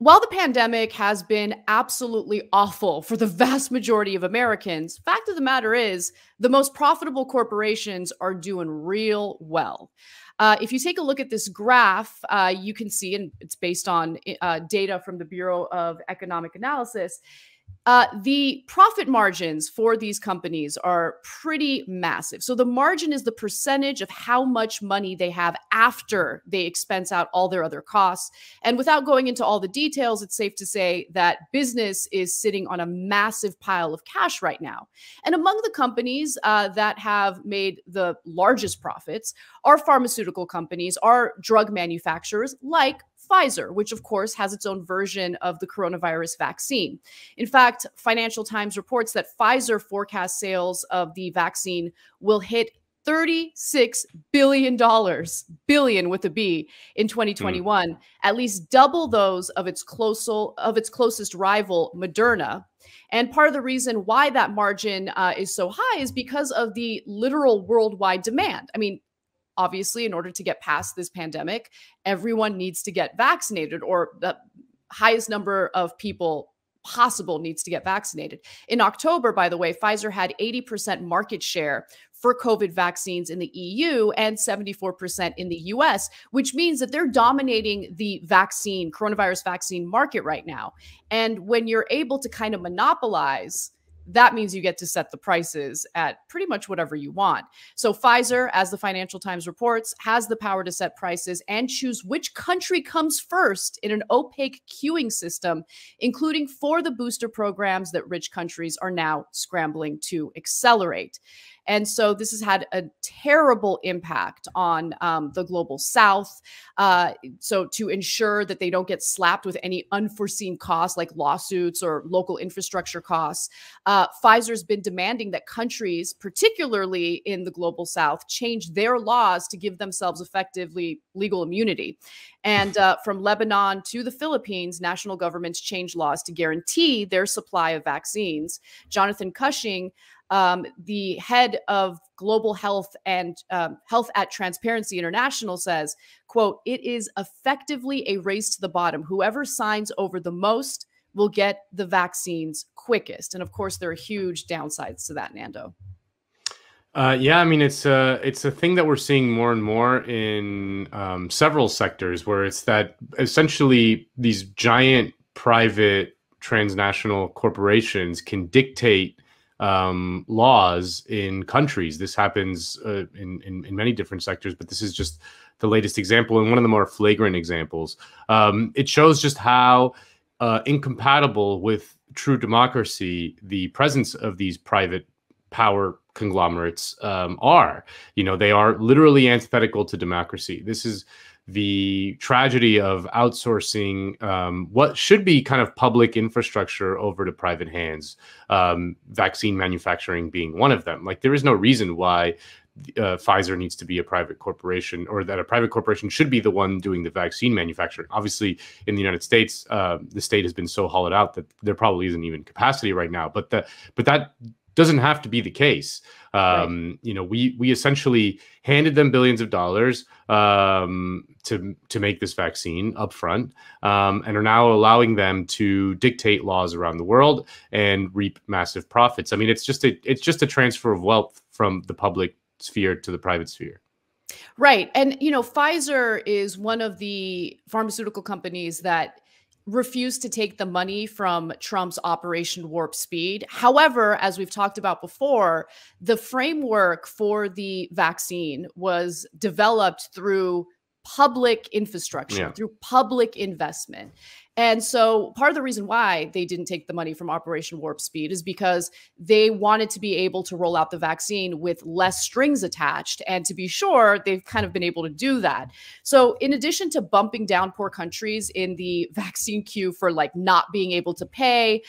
While the pandemic has been absolutely awful for the vast majority of Americans, fact of the matter is the most profitable corporations are doing real well. If you take a look at this graph, you can see, and it's based on data from the Bureau of Economic Analysis, the profit margins for these companies are pretty massive. So the margin is the percentage of how much money they have after they expense out all their other costs. And without going into all the details, it's safe to say that business is sitting on a massive pile of cash right now. And among the companies that have made the largest profits are pharmaceutical companies, are drug manufacturers like Pfizer, which of course has its own version of the coronavirus vaccine. In fact, Financial Times reports that Pfizer forecasts sales of the vaccine will hit $36 billion, billion with a B, in 2021, at least double those of its closest rival, Moderna. And part of the reason why that margin is so high is because of the literal worldwide demand. I mean, obviously, in order to get past this pandemic, everyone needs to get vaccinated, or the highest number of people possible needs to get vaccinated. In October, by the way, Pfizer had 80% market share for COVID vaccines in the EU and 74% in the US, which means that they're dominating the coronavirus vaccine market right now. And when you're able to kind of monopolize, that means you get to set the prices at pretty much whatever you want. So Pfizer, as the Financial Times reports, has the power to set prices and choose which country comes first in an opaque queuing system, including for the booster programs that rich countries are now scrambling to accelerate. And so this has had a terrible impact on the global south. So to ensure that they don't get slapped with any unforeseen costs like lawsuits or local infrastructure costs, Pfizer's been demanding that countries, particularly in the global south, change their laws to give themselves effectively legal immunity. And from Lebanon to the Philippines, national governments change laws to guarantee their supply of vaccines. Jonathan Cushing, the head of global health and health at Transparency International, says, quote, "It is effectively a race to the bottom. Whoever signs over the most will get the vaccines quickest." And of course, there are huge downsides to that, Nando. Yeah, I mean, it's a thing that we're seeing more and more in several sectors, where it's that essentially these giant private transnational corporations can dictate laws in countries. This happens in many different sectors, but this is just the latest example and one of the more flagrant examples. It shows just how incompatible with true democracy the presence of these private power conglomerates are. You know, they are literally antithetical to democracy. This is the tragedy of outsourcing what should be kind of public infrastructure over to private hands, vaccine manufacturing being one of them. Like, there is no reason why Pfizer needs to be a private corporation, or that a private corporation should be the one doing the vaccine manufacturing. Obviously, in the United States, the state has been so hollowed out that there probably isn't even capacity right now. But that doesn't have to be the case. Right. You know, we essentially handed them billions of dollars to make this vaccine upfront, and are now allowing them to dictate laws around the world and reap massive profits. I mean, it's just a transfer of wealth from the public sphere to the private sphere. Right. And, you know, Pfizer is one of the pharmaceutical companies that refused to take the money from Trump's Operation Warp Speed. However, as we've talked about before, the framework for the vaccine was developed through public infrastructure, through public investment. And so part of the reason why they didn't take the money from Operation Warp Speed is because they wanted to be able to roll out the vaccine with less strings attached. And to be sure, they've kind of been able to do that. So in addition to bumping down poor countries in the vaccine queue for like not being able to pay,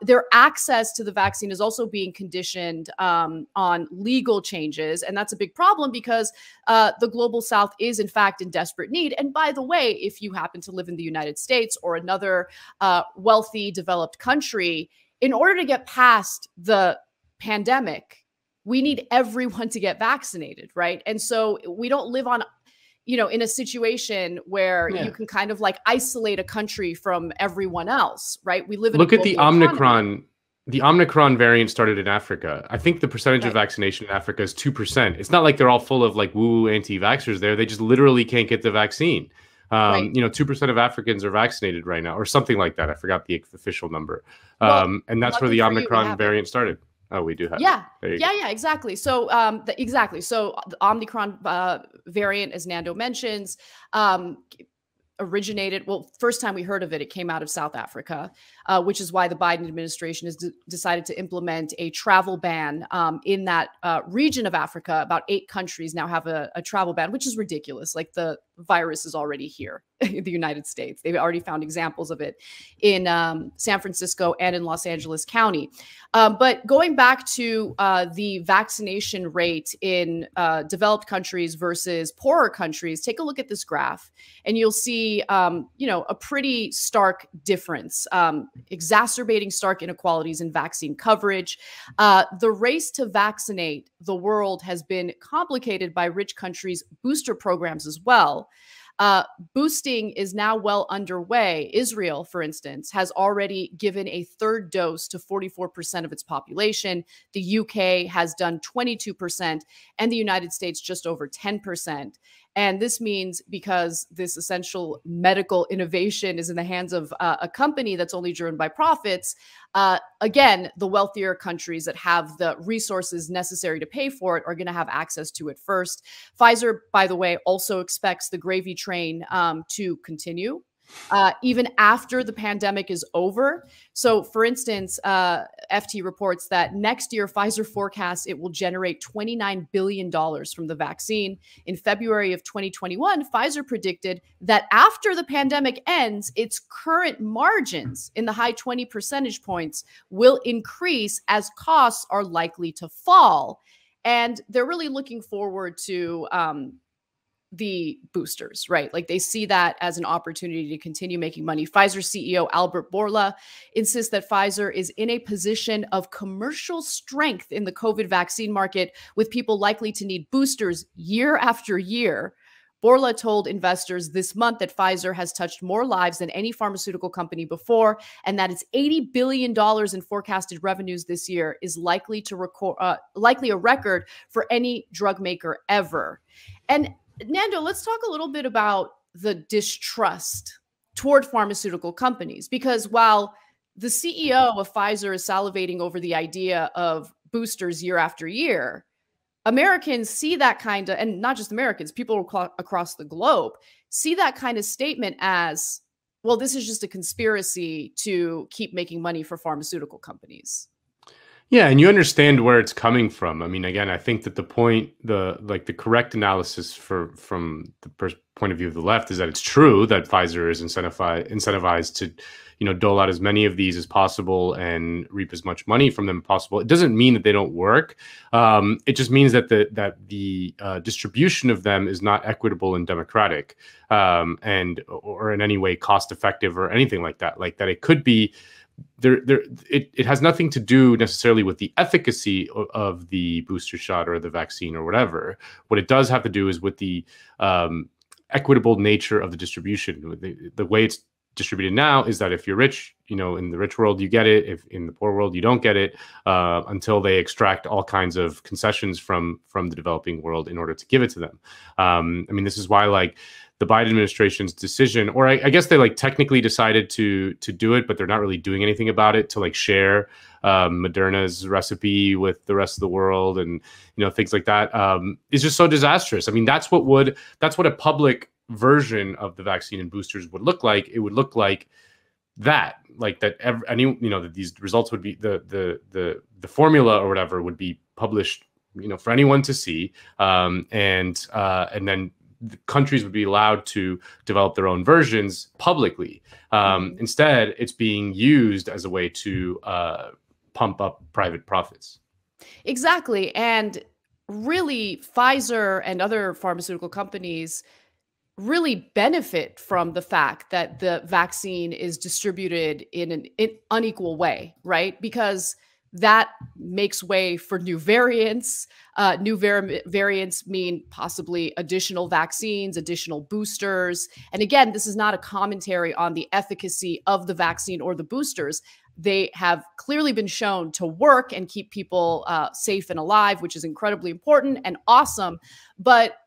their access to the vaccine is also being conditioned on legal changes. And that's a big problem because the global south is in fact in desperate need. And by the way, if you happen to live in the United States or another wealthy, developed country, in order to get past the pandemic, we need everyone to get vaccinated, right? And so we don't live on, in a situation where you can kind of like isolate a country from everyone else, right? We live in Look a at the global economy. Omicron. The Omicron variant started in Africa. I think the percentage of Right. vaccination in Africa is 2%. It's not like they're all full of like woo anti-vaxxers there. They just literally can't get the vaccine. Right. 2% of Africans are vaccinated right now, or something like that. I forgot the official number. Well, And that's where luckily the for you, we Omicron have it. variant started. Oh, we do have it. Yeah. There you Yeah, go. yeah, exactly. So, exactly. So the Omicron variant, as Nando mentions, originated, well, first time we heard of it, it came out of South Africa, which is why the Biden administration has decided to implement a travel ban in that region of Africa. About 8 countries now have a travel ban, which is ridiculous. Like, the virus is already here in the United States. They've already found examples of it in San Francisco and in Los Angeles County. But going back to the vaccination rate in developed countries versus poorer countries, take a look at this graph and you'll see, a pretty stark difference, exacerbating stark inequalities in vaccine coverage. The race to vaccinate the world has been complicated by rich countries' booster programs as well. Boosting is now well underway. Israel, for instance, has already given a third dose to 44% of its population. The UK has done 22%, and the United States just over 10%. And this means, because this essential medical innovation is in the hands of a company that's only driven by profits, again, the wealthier countries that have the resources necessary to pay for it are going to have access to it first. Pfizer, by the way, also expects the gravy train to continue even after the pandemic is over. So, for instance, FT reports that next year, Pfizer forecasts it will generate $29 billion from the vaccine. In February of 2021, Pfizer predicted that after the pandemic ends, its current margins in the high 20 percentage points will increase as costs are likely to fall. And they're really looking forward to the boosters, right? Like, they see that as an opportunity to continue making money. Pfizer CEO Albert Bourla insists that Pfizer is in a position of commercial strength in the COVID vaccine market, with people likely to need boosters year after year. Bourla told investors this month that Pfizer has touched more lives than any pharmaceutical company before, and that its $80 billion in forecasted revenues this year is likely a record for any drug maker ever. And Nando, let's talk a little bit about the distrust toward pharmaceutical companies, because while the CEO of Pfizer is salivating over the idea of boosters year after year, Americans see that kind of, and not just Americans, people across the globe see that kind of statement as, well, this is just a conspiracy to keep making money for pharmaceutical companies. Yeah, and you understand where it's coming from. I mean, again, I think that the correct analysis from the point of view of the left is that it's true that Pfizer is incentivized to, dole out as many of these as possible and reap as much money from them as possible. It doesn't mean that they don't work. It just means that the distribution of them is not equitable and democratic, or in any way cost effective or anything like that. Like that, it could be. It has nothing to do necessarily with the efficacy of the booster shot or the vaccine or whatever. What it does have to do is with the equitable nature of the distribution. The way it's distributed now is that if you're rich, in the rich world, you get it. If in the poor world, you don't get it, until they extract all kinds of concessions from the developing world in order to give it to them. I mean, this is why, like, the Biden administration's decision, or I guess they technically decided to do it, but they're not really doing anything about it, to share Moderna's recipe with the rest of the world, and things like that, is just so disastrous. I mean, that's what a public version of the vaccine and boosters would look like. It would look like that that these results would be the formula or whatever would be published, for anyone to see, and then the countries would be allowed to develop their own versions publicly. Instead, it's being used as a way to pump up private profits. Exactly. And really, Pfizer and other pharmaceutical companies really benefit from the fact that the vaccine is distributed in an unequal way, right? Because that makes way for new variants. Variants mean possibly additional vaccines, additional boosters. And again, this is not a commentary on the efficacy of the vaccine or the boosters. They have clearly been shown to work and keep people safe and alive, which is incredibly important and awesome. But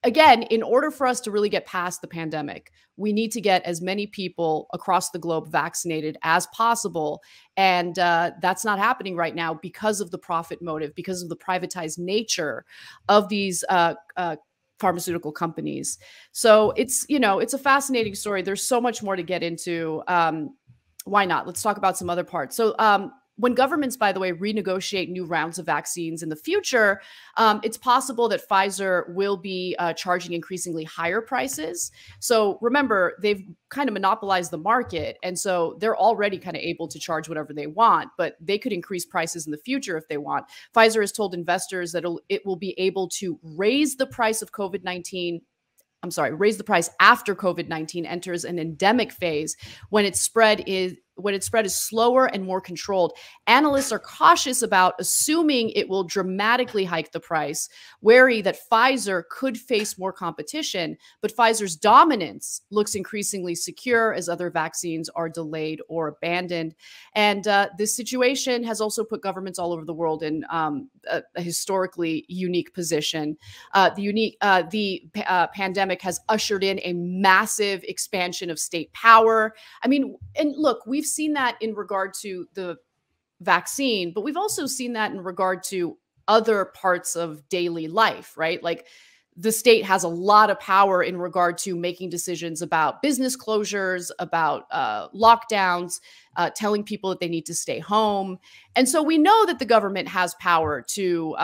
again, in order for us to really get past the pandemic, we need to get as many people across the globe vaccinated as possible. And that's not happening right now because of the profit motive, because of the privatized nature of these pharmaceutical companies. So it's, you know, it's a fascinating story. There's so much more to get into. Why not? Let's talk about some other parts. So when governments, by the way, renegotiate new rounds of vaccines in the future, it's possible that Pfizer will be charging increasingly higher prices. So remember, they've kind of monopolized the market. And so they're already kind of able to charge whatever they want, but they could increase prices in the future if they want. Pfizer has told investors that it will be able to raise the price of raise the price after COVID-19 enters an endemic phase when its spread is slower and more controlled. Analysts are cautious about assuming it will dramatically hike the price, wary that Pfizer could face more competition, but Pfizer's dominance looks increasingly secure as other vaccines are delayed or abandoned. And this situation has also put governments all over the world in a historically unique position. The pandemic has ushered in a massive expansion of state power. I mean, and look, we've seen that in regard to the vaccine, but we've also seen that in regard to other parts of daily life, right? Like the state has a lot of power in regard to making decisions about business closures, about lockdowns, telling people that they need to stay home. And so we know that the government has power to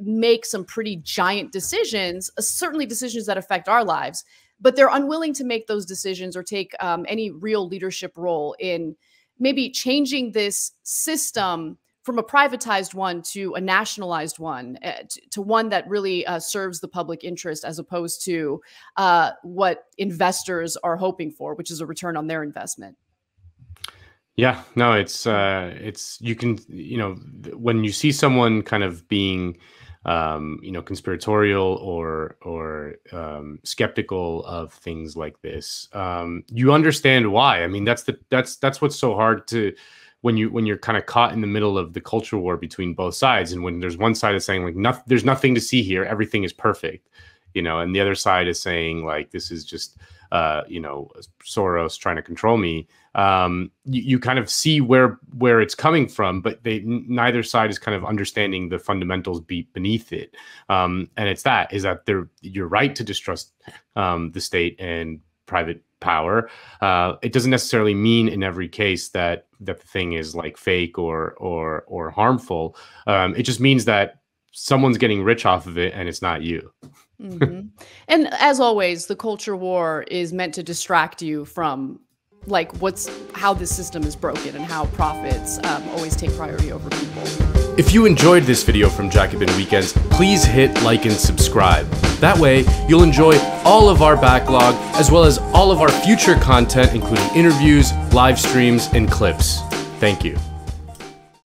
make some pretty giant decisions, certainly decisions that affect our lives, but they're unwilling to make those decisions or take any real leadership role in maybe changing this system from a privatized one to a nationalized one, to one that really serves the public interest as opposed to what investors are hoping for, which is a return on their investment. Yeah, no, it's you can, you know, when you see someone kind of being conspiratorial or skeptical of things like this, you understand why. I mean, that's what's so hard to when you're kind of caught in the middle of the culture war between both sides, and when there's one side is saying like there's nothing to see here, everything is perfect, and the other side is saying like this is just Soros trying to control me. You kind of see where it's coming from, but neither side is kind of understanding the fundamentals beneath it. And is that you're right to distrust the state and private power. It doesn't necessarily mean in every case that the thing is like fake or harmful. It just means that someone's getting rich off of it and it's not you. Mm-hmm. And as always, the culture war is meant to distract you from like how this system is broken and how profits always take priority over people. If you enjoyed this video from Jacobin Weekends, please hit like and subscribe. That way, you'll enjoy all of our backlog as well as all of our future content, including interviews, live streams, and clips. Thank you.